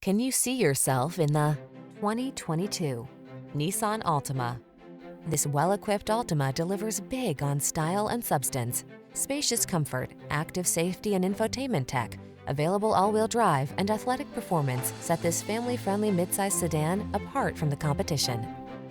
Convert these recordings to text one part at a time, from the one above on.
Can you see yourself in the 2022 Nissan Altima? This well-equipped Altima delivers big on style and substance. Spacious comfort, active safety and infotainment tech, available all-wheel drive and athletic performance set this family-friendly midsize sedan apart from the competition.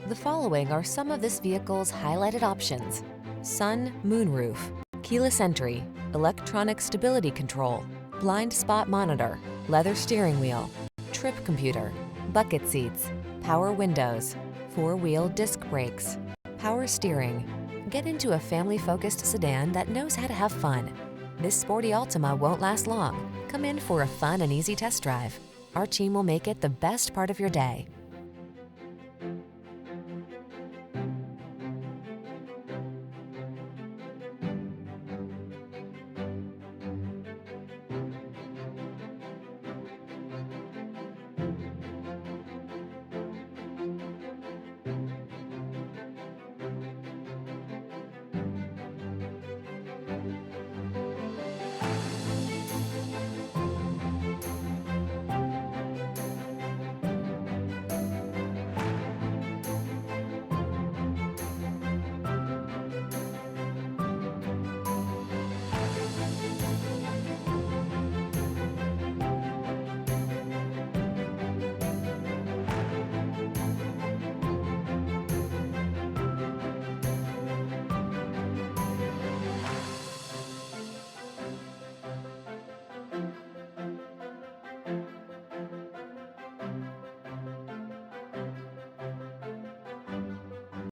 The following are some of this vehicle's highlighted options: sun, moonroof, keyless entry, electronic stability control, blind spot monitor, leather steering wheel, trip computer, bucket seats, power windows, four-wheel disc brakes, power steering. Get into a family-focused sedan that knows how to have fun. This sporty Altima won't last long. Come in for a fun and easy test drive. Our team will make it the best part of your day.